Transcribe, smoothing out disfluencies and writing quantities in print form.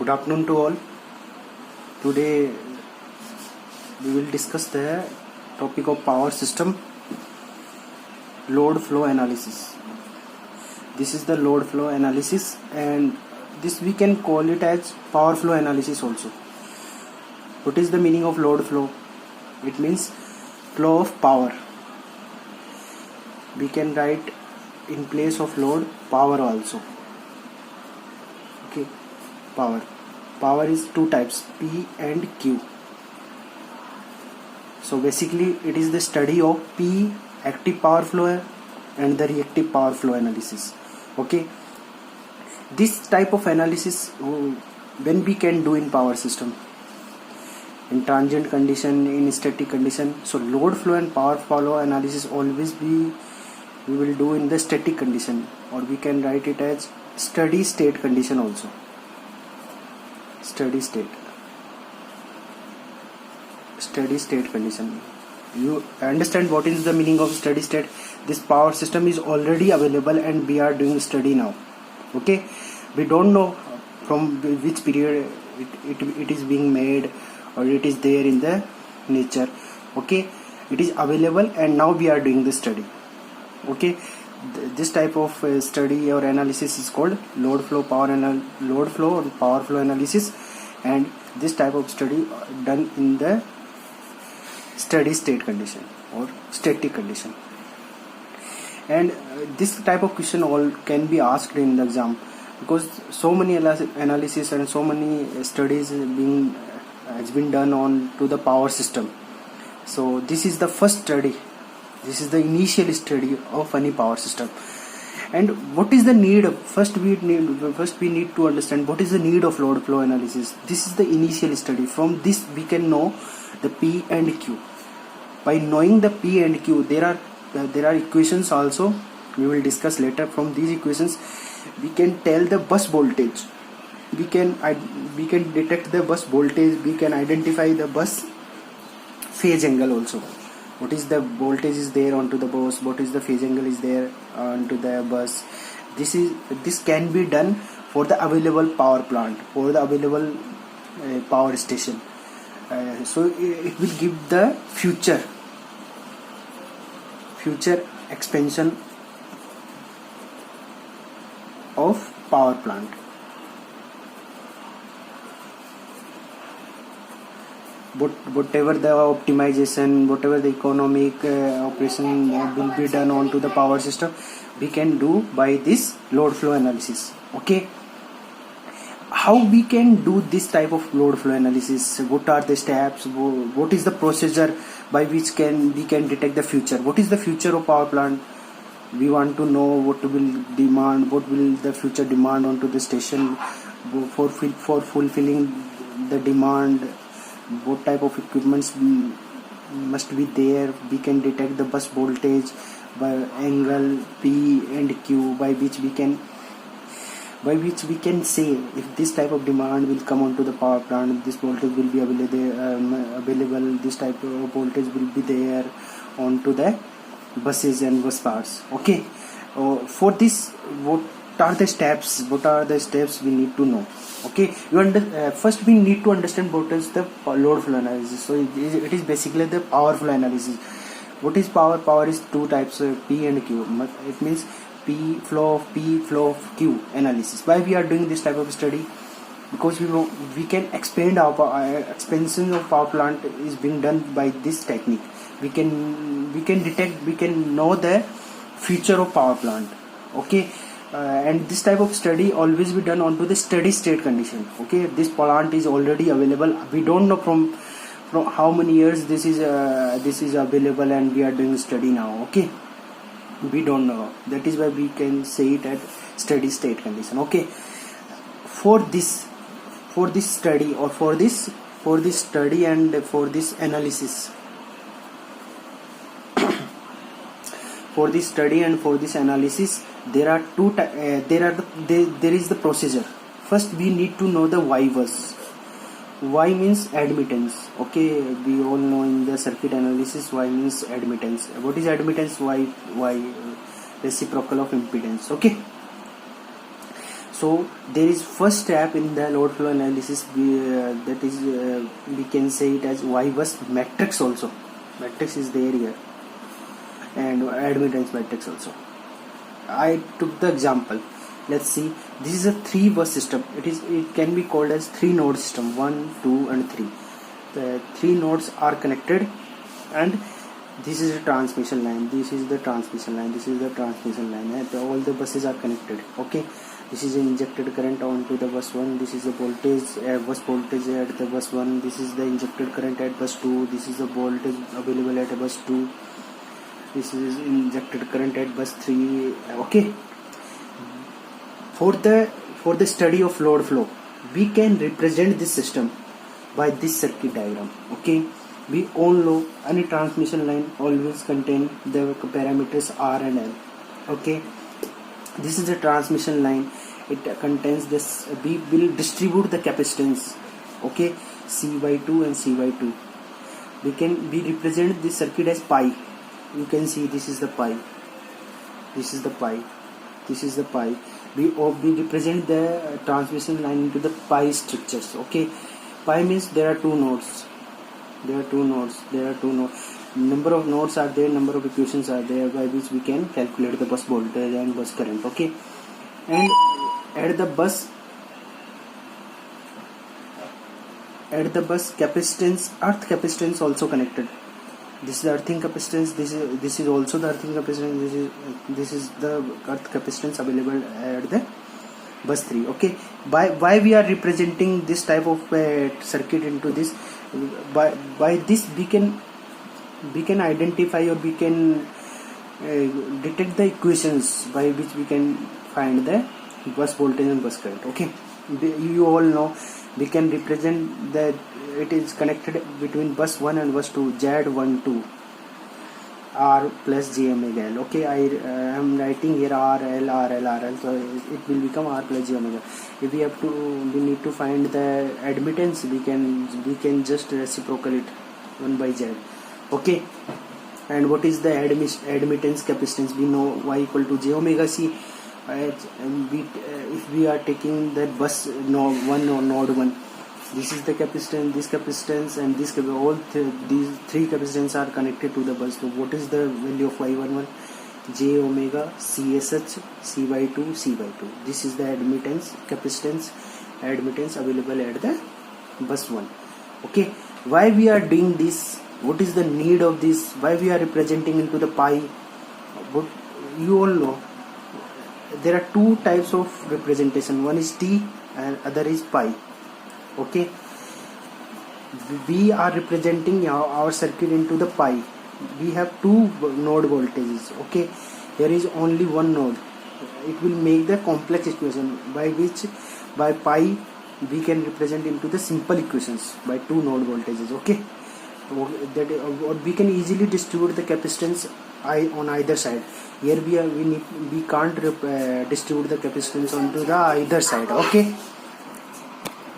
Good afternoon to all. Today we will discuss the topic of power system load flow analysis. This is the load flow analysis, and this we can call it as power flow analysis also. What is the meaning of load flow? It means flow of power. We can write in place of load power also. Okay, power is two types, P and Q. So basically it is the study of P, active power flow, and the reactive power flow analysis. Okay, this type of analysis when we can do in power system, in transient condition, in static condition. So load flow and power flow analysis always we will do in the static condition, or we can write it as steady state condition also. Steady state condition. You understand what is the meaning of steady state? This power system is already available and we are doing study now. Okay, we don't know from which period it is being made, or it is there in the nature. Okay, it is available and now we are doing the study. Okay, this type of study or analysis is called load flow or power flow analysis, and this type of study done in the steady state condition or static condition. And this type of question all can be asked in the exam, because so many analysis and so many studies has been done on to the power system. So this is the first study. This is the initial study of any power system. And what is the need of, first we need to understand what is the need of load flow analysis. This is the initial study. From this we can know the P and Q. By knowing the P and Q, there are equations also we will discuss later. From these equations we can tell the bus voltage. We can detect the bus voltage. We can identify the bus phase angle also. What is the voltage is there onto the bus, what is the phase angle is there onto the bus. This can be done for the available power plant, for the available power station. So it will give the future expansion of power plant. Whatever the optimization, whatever the economic operation will be done onto the power system, we can do by this load flow analysis. Okay, how we can do this type of load flow analysis? What are the steps? What is the procedure by which we can detect the future? What is the future of power plant? We want to know what will the future demand onto the station for fulfilling the demand. What type of equipments must be there? We can detect the bus voltage by angle P and Q, by which we can say if this type of demand will come onto the power plant, this voltage will be available, this type of voltage will be there onto the buses and bus bars. Okay, for this, what are the steps we need to know? Okay, first we need to understand what is the load flow analysis. So it is basically the power flow analysis. What is power? Power is two types, P and Q. It means P, flow of Q analysis. Why we are doing this type of study? Because we can expand our expansion of power plant is being done by this technique. We can detect, we can know the future of power plant. Okay, and this type of study always be done onto the steady state condition. Okay, this plant is already available. We don't know from how many years this is available, and we are doing study now. Okay, we don't know. That is why we can say it at steady state condition. Okay, for this study or for this study and for this analysis, there are there is the procedure. First we need to know the Y bus. Y means admittance. Okay, we all know in the circuit analysis Y means admittance. What is admittance? Y reciprocal of impedance. Okay, So there is first step in the load flow analysis, that is we can say it as Y bus matrix also. Matrix is there here, and admittance matrix also. I took the example. Let's see. This is a 3-bus system. It can be called as 3-node system. 1, 2, and 3. The 3 nodes are connected, and this is a transmission line. This is the transmission line. This is the transmission line. And all the buses are connected. Okay. This is the injected current onto the bus 1. This is the voltage, bus voltage at the bus 1. This is the injected current at bus 2. This is the voltage available at bus 2. This is injected current at bus 3. Okay. For the study of load flow, we can represent this system by this circuit diagram. Okay. We all know any transmission line always contain the parameters R and L. Okay. This is a transmission line. It contains this. We will distribute the capacitance. Okay, C by 2 and C by 2. We represent this circuit as pi. You can see this is the pi. This is the pi. This is the pi. We represent the transmission line into the pi structures. Okay, pi means there are 2 nodes. There are 2 nodes. Number of nodes are there, number of equations are there by which we can calculate the bus voltage and bus current. Okay, and at the bus capacitance, earth capacitance also connected. This is the earthing capacitance. This is also the earthing capacitance. This is the earth capacitance available at the bus 3. Okay, why we are representing this type of circuit into this? By this we can identify, or we can detect the equations by which we can find the bus voltage and bus current. Okay, you all know we can represent that it is connected between bus 1 and bus 2, Z12 R plus J omega L. Okay, I am writing here RL, so it will become R plus J omega. If we need to find the admittance, we can just reciprocal it 1 by Z. Okay, and what is the admittance capacitance? We know Y equal to J omega C. If we are taking that bus node 1 or node 1, this is the capacitance, this capacitance, and this all these 3 capacitance are connected to the bus. So what is the value of Y11? J omega CSH C by 2 C by 2. This is the admittance available at the bus 1. Okay, why we are doing this? What is the need of this? Why we are representing into the pi? But you all know there are 2 types of representation. One is T and other is pi. Okay, we are representing our circuit into the pi. We have 2 node voltages. Okay, here is only 1 node. It will make the complex equation by pi we can represent into the simple equations by 2 node voltages. Okay, we can easily distribute the capacitance on either side. Here we can't distribute the capacitance onto the either side. Okay.